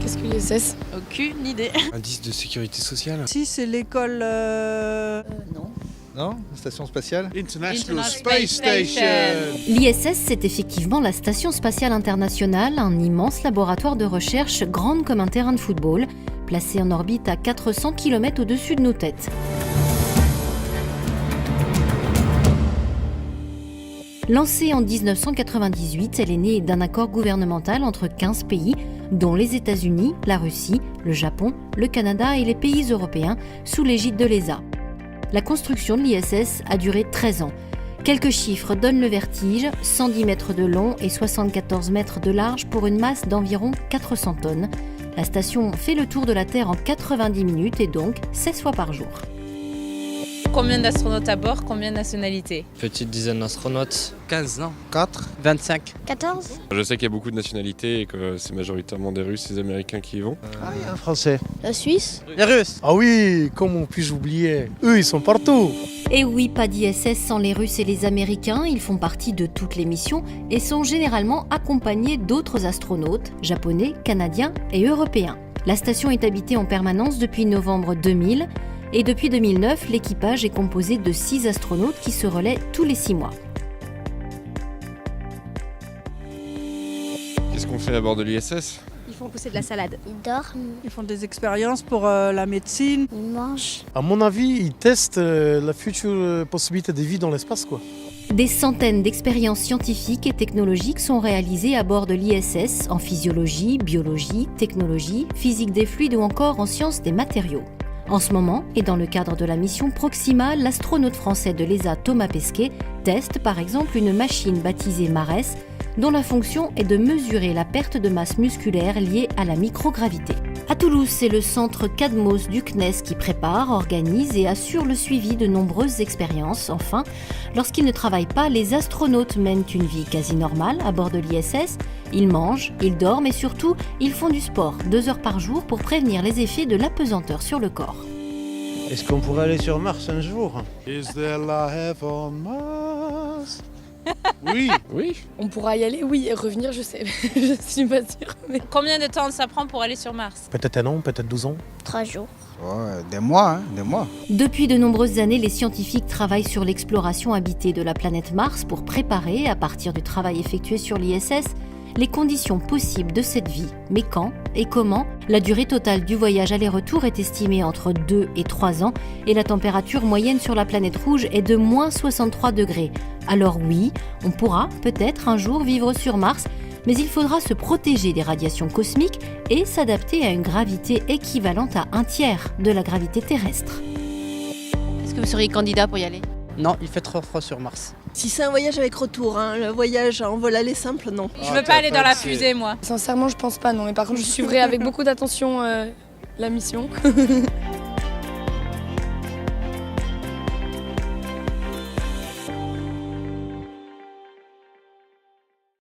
Qu'est-ce que l'ISS? Aucune idée. Indice de sécurité sociale. Si, c'est l'école... Non. Non, station spatiale. International Space Station. L'ISS, c'est effectivement la Station spatiale internationale, un immense laboratoire de recherche grande comme un terrain de football, placé en orbite à 400 km au-dessus de nos têtes. Lancée en 1998, elle est née d'un accord gouvernemental entre 15 pays, dont les États-Unis, la Russie, le Japon, le Canada et les pays européens, sous l'égide de l'ESA. La construction de l'ISS a duré 13 ans. Quelques chiffres donnent le vertige, 110 mètres de long et 74 mètres de large pour une masse d'environ 400 tonnes. La station fait le tour de la Terre en 90 minutes et donc 16 fois par jour. Combien d'astronautes à bord? Combien de nationalités? Petite dizaine d'astronautes. 15 ans. 4. 25. 14. Je sais qu'il y a beaucoup de nationalités et que c'est majoritairement des Russes et des Américains qui y vont. Ah, il y a un Français. La Suisse. Les Russes. Ah oui, comment puis-je oublier? Eux, ils sont partout. Et oui, pas d'ISS sans les Russes et les Américains, ils font partie de toutes les missions et sont généralement accompagnés d'autres astronautes, japonais, canadiens et européens. La station est habitée en permanence depuis novembre 2000 et depuis 2009, l'équipage est composé de 6 astronautes qui se relaient tous les 6 mois. Qu'est-ce qu'on fait à bord de l'ISS? Ils font pousser de la salade. Ils dorment. Ils font des expériences pour la médecine. Ils mangent. À mon avis, ils testent la future possibilité de vie dans l'espace, quoi. Des centaines d'expériences scientifiques et technologiques sont réalisées à bord de l'ISS en physiologie, biologie, technologie, physique des fluides ou encore en sciences des matériaux. En ce moment, et dans le cadre de la mission Proxima, l'astronaute français de l'ESA Thomas Pesquet teste par exemple une machine baptisée MARES, dont la fonction est de mesurer la perte de masse musculaire liée à la microgravité. À Toulouse, c'est le centre CADMOS du CNES qui prépare, organise et assure le suivi de nombreuses expériences. Enfin, lorsqu'ils ne travaillent pas, les astronautes mènent une vie quasi normale à bord de l'ISS. Ils mangent, ils dorment et surtout, ils font du sport 2 heures par jour pour prévenir les effets de l'apesanteur sur le corps. Est-ce qu'on pourrait aller sur Mars un jour? Is there life on Mars? Oui. Oui. On pourra y aller, oui, et revenir, je sais. Je suis pas sûre. Mais... Combien de temps ça prend pour aller sur Mars? Peut-être 1 an, peut-être 12 ans. 3 jours. Ouais, des mois, des mois. Depuis de nombreuses années, les scientifiques travaillent sur l'exploration habitée de la planète Mars pour préparer, à partir du travail effectué sur l'ISS, les conditions possibles de cette vie. Mais quand et comment? La durée totale du voyage aller-retour est estimée entre 2 et 3 ans et la température moyenne sur la planète rouge est de moins 63 degrés. Alors oui, on pourra peut-être un jour vivre sur Mars, mais il faudra se protéger des radiations cosmiques et s'adapter à une gravité équivalente à 1/3 de la gravité terrestre. Est-ce que vous seriez candidat pour y aller? Non, il fait trop froid sur Mars. Si c'est un voyage avec retour, le voyage en vol aller simple, non. Je veux pas aller dans la fusée, moi. Sincèrement, je pense pas, non. Mais par contre, je suivrai avec beaucoup d'attention la mission.